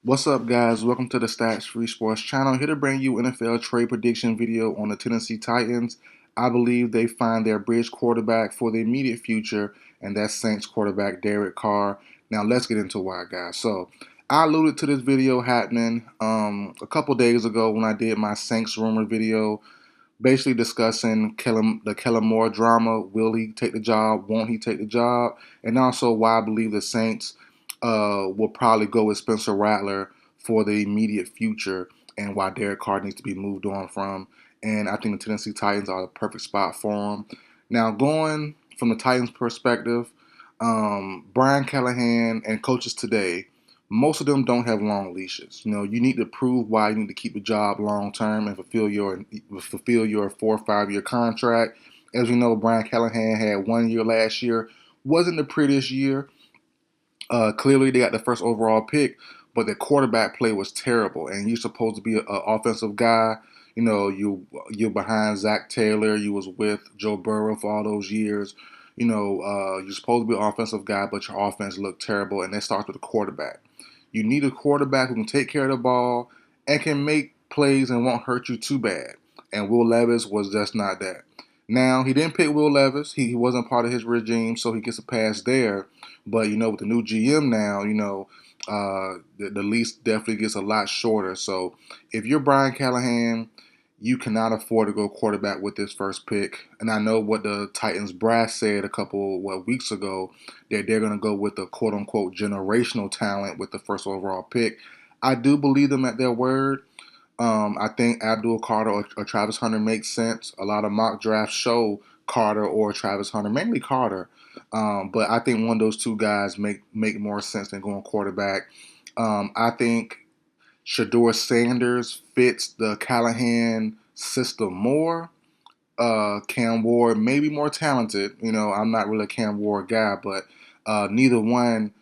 What's up, guys? Welcome to the Stats Free Sports channel. Here to bring you NFL trade prediction video on the Tennessee Titans. I believe they find their bridge quarterback for the immediate future, and that's Saints quarterback Derek Carr. Now, let's get into why, guys. So, I alluded to this video happening a couple days ago when I did my Saints rumor video, basically discussing the Kellen Moore drama. Will he take the job? Won't he take the job? And also why I believe the Saints will probably go with Spencer Rattler for the immediate future, and why Derek Carr needs to be moved on from. And I think the Tennessee Titans are the perfect spot for him. Now, going from the Titans' perspective, Brian Callahan and coaches today, most of them don't have long leashes. You know, you need to prove why you need to keep a job long term and fulfill your 4 or 5 year contract. As we know, Brian Callahan had 1 year last year. Wasn't the prettiest year. Clearly, they got the first overall pick, but the quarterback play was terrible. And you're supposed to be an offensive guy. You know, you're behind Zach Taylor. You was with Joe Burrow for all those years. You know, you're supposed to be an offensive guy, but your offense looked terrible. And that starts with the quarterback. You need a quarterback who can take care of the ball and can make plays and won't hurt you too bad. And Will Levis was just not that. Now, he didn't pick Will Levis. He wasn't part of his regime, so he gets a pass there. But, you know, with the new GM now, you know, the lease definitely gets a lot shorter. So if you're Brian Callahan, you cannot afford to go quarterback with this first pick. And I know what the Titans brass said a couple weeks ago, that they're going to go with the quote-unquote generational talent with the first overall pick. I do believe them at their word. I think Abdul Carter or Travis Hunter makes sense. A lot of mock drafts show Carter or Travis Hunter, mainly Carter. But I think one of those two guys make more sense than going quarterback. I think Shador Sanders fits the Callahan system more. Cam Ward may be more talented. You know, I'm not really a Cam Ward guy, but neither one,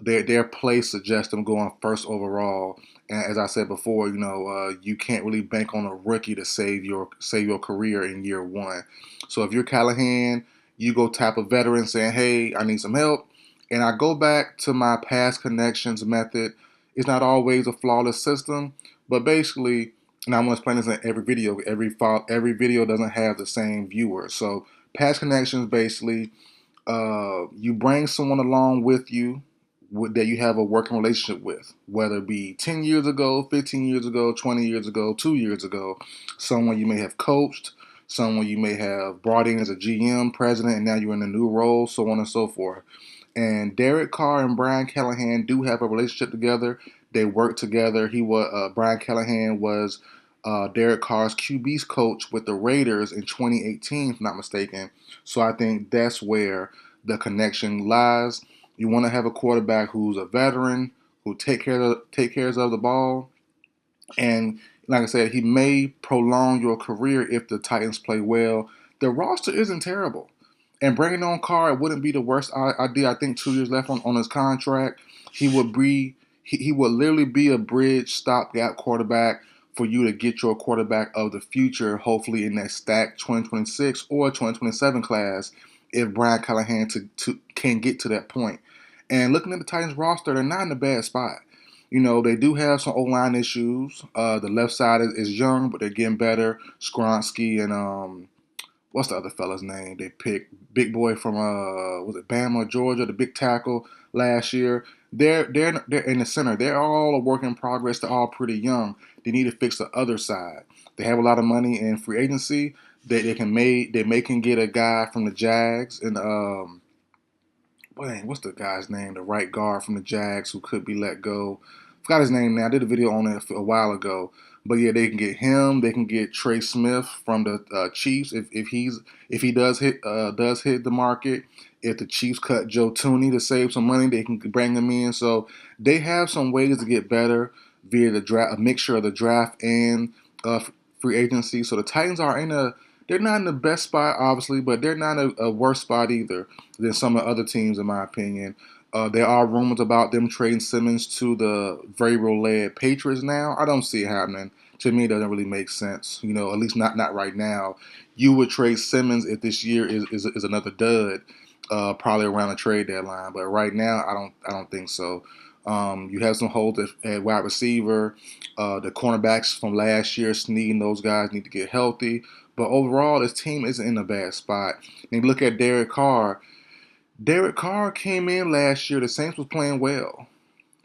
their play suggests them going first overall. And as I said before, you know, you can't really bank on a rookie to save your career in year one. So if you're Callahan, you go tap a veteran saying, "Hey, I need some help." And I go back to my past connections method. It's not always a flawless system, but basically, and I'm going to explain this in every video. Every video doesn't have the same viewer. So past connections, basically, you bring someone along with you that you have a working relationship with, whether it be 10 years ago, 15 years ago, 20 years ago, 2 years ago, someone you may have coached, someone you may have brought in as a GM, president, and now you're in a new role, so on and so forth. And Derek Carr and Brian Callahan do have a relationship together. They work together. Brian Callahan was Derek Carr's QB's coach with the Raiders in 2018, if I'm not mistaken. So I think that's where the connection lies. You want to have a quarterback who's a veteran, who take cares of the ball, and like I said, he may prolong your career if the Titans play well. The roster isn't terrible, and bringing on Carr wouldn't be the worst idea. I think 2 years left on his contract. He would literally be a bridge stopgap quarterback for you to get your quarterback of the future, hopefully in that stacked 2026 or 2027 class, if Brian Callahan can get to that point. And looking at the Titans roster, they're not in a bad spot. You know, they do have some O-line issues. The left side is young, but they're getting better. Skronsky and what's the other fella's name? They picked big boy from was it Bama, Georgia, the big tackle last year. They're in the center. They're all a work in progress. They're all pretty young. They need to fix the other side. They have a lot of money in free agency. They can get a guy from the Jags and what's the guy's name? The right guard from the Jags who could be let go. Forgot his name now. I did a video on it a while ago. But yeah, they can get him. They can get Trey Smith from the Chiefs if he does hit the market. If the Chiefs cut Joe Tooney to save some money, they can bring him in. So they have some ways to get better via the draft, a mixture of the draft and free agency. So the Titans are they're not in the best spot, obviously, but they're not a worse spot either than some of the other teams, in my opinion. There are rumors about them trading Simmons to the Vrabel-led Patriots now. I don't see it happening. To me, it doesn't really make sense. You know, at least not right now. You would trade Simmons if this year is another dud, probably around the trade deadline. But right now, I don't think so. You have some holes at wide receiver. The cornerbacks from last year, Snead and those guys need to get healthy. But overall, this team isn't in a bad spot. And you look at Derek Carr. Derek Carr came in last year. The Saints was playing well.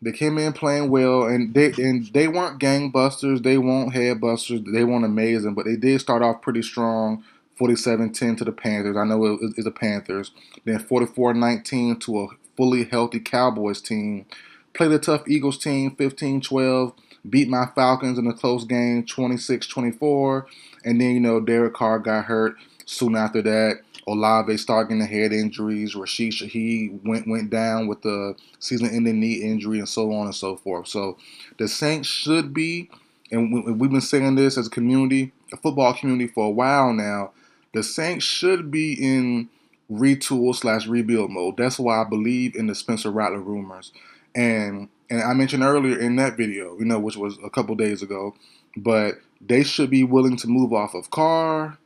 They came in playing well, and they weren't gangbusters. They weren't headbusters. They weren't amazing, but they did start off pretty strong. 47-10 to the Panthers. I know it's the Panthers. Then 44-19 to a fully healthy Cowboys team. Played a tough Eagles team 15-12. Beat my Falcons in a close game 26-24. And then, Derek Carr got hurt soon after that. Olave started getting head injuries. Rashid Shaheed went down with the season-ending knee injury, and so on and so forth. So the Saints should be, and we've been saying this as a community, a football community, for a while now. The Saints should be in retool/rebuild mode. That's why I believe in the Spencer Rattler rumors, and I mentioned earlier in that video, which was a couple days ago, but they should be willing to move off of Carr,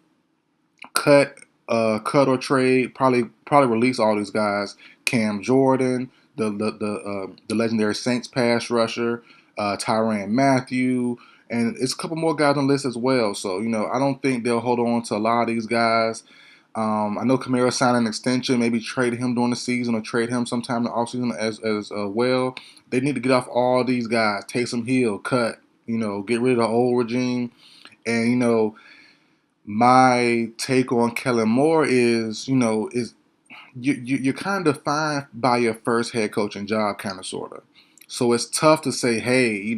cut or trade, probably release all these guys. Cam Jordan, the legendary Saints pass rusher, Tyrann Mathieu, and it's a couple more guys on the list as well. So I don't think they'll hold on to a lot of these guys. I know Kamara signed an extension, maybe trade him during the season or trade him sometime in the offseason as well. They need to get off all these guys. Taysom Hill, cut. Get rid of the old regime. And my take on Kellen Moore is, you're kind of defined by your first head coaching job, kind of, sort of. So it's tough to say, hey,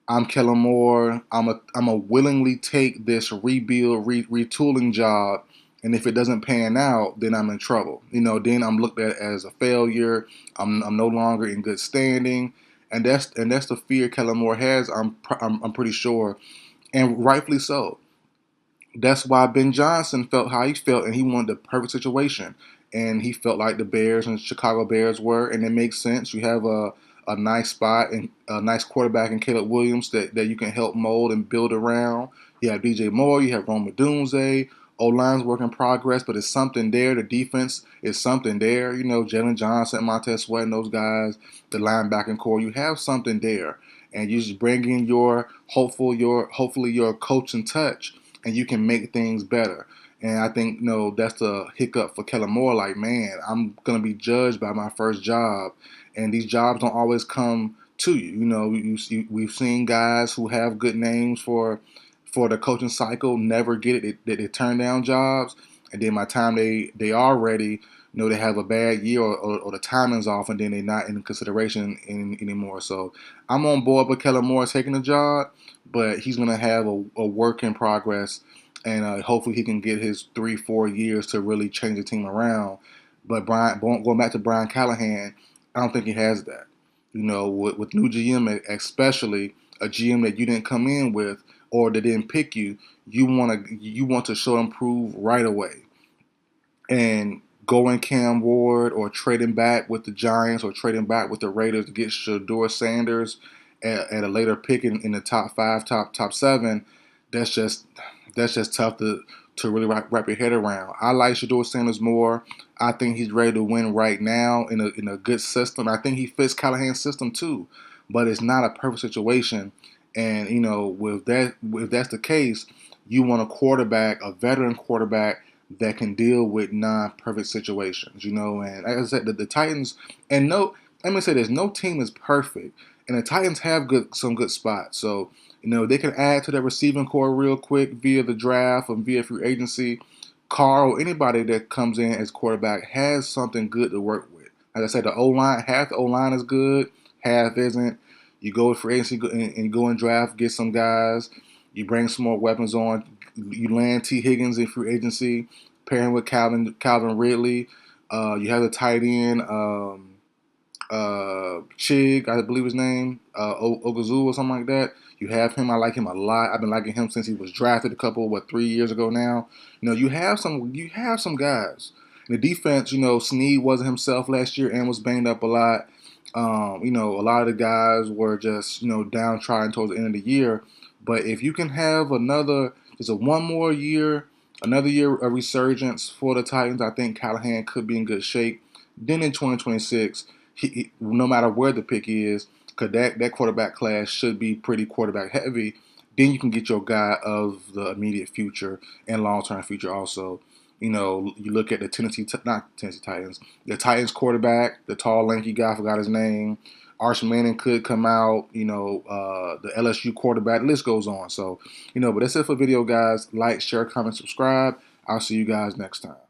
I'm Kellen Moore. I'm a willingly take this rebuild, retooling job, and if it doesn't pan out, then I'm in trouble. Then I'm looked at as a failure. I'm no longer in good standing, and that's the fear Kellen Moore has. I'm pretty sure, and rightfully so. That's why Ben Johnson felt how he felt, and he wanted the perfect situation. And he felt like the Bears and the Chicago Bears were, and it makes sense. You have a nice spot and a nice quarterback in Caleb Williams that you can help mold and build around. You have DJ Moore, you have Rome Odunze. O-line's work in progress, but it's something there. The defense is something there. Jalen Johnson, Montez Sweat, and those guys, the linebacking core, you have something there. And you just bring in hopefully your coaching touch, and you can make things better. And I think, that's the hiccup for Kellen Moore. Like, man, I'm going to be judged by my first job. And these jobs don't always come to you. We've seen guys who have good names for the coaching cycle never get it. They turn down jobs. And then by the time they are ready, they have a bad year or the timing's off, and then they're not in consideration anymore. So I'm on board with Kellen Moore taking the job, but he's going to have a work in progress, and hopefully he can get his 3-4 years to really change the team around. But going back to Brian Callahan, I don't think he has that. With new GM, especially a GM that you didn't come in with or that didn't pick you, you want to show and prove right away. And going Cam Ward or trading back with the Giants or trading back with the Raiders to get Shedeur Sanders at a later pick in the top 5, top 7, that's just tough to really wrap your head around. I like Shedeur Sanders more. I think he's ready to win right now in a good system. I think he fits Callahan's system too, but it's not a perfect situation. And if that's the case, you want a veteran quarterback that can deal with non-perfect situations. And like I said, the Titans, and let me say this: no team is perfect, and the Titans have some good spots. So they can add to their receiving core real quick via the draft or via free agency. Carr or anybody that comes in as quarterback has something good to work with. Like I said, the O-line, half the O-line is good, half isn't. You go with free agency and you go and draft, get some guys. You bring some more weapons on. You land T. Higgins in free agency, pair him with Calvin Ridley. You have the tight end, Chig, I believe his name, Ogazu or something like that. You have him. I like him a lot. I've been liking him since he was drafted 3 years ago now. You have some guys. In the defense, Snead wasn't himself last year and was banged up a lot. A lot of the guys were just, downtrodden towards the end of the year. But if you can have another year of resurgence for the Titans, I think Callahan could be in good shape. Then in 2026, no matter where the pick is, because that quarterback class should be pretty quarterback heavy. Then you can get your guy of the immediate future and long term future also. You know, you look at the not Tennessee Titans, the Titans quarterback, the tall, lanky guy, I forgot his name. Arch Manning could come out. You know, the LSU quarterback. The list goes on. So, you know, but that's it for the video, guys. Like, share, comment, subscribe. I'll see you guys next time.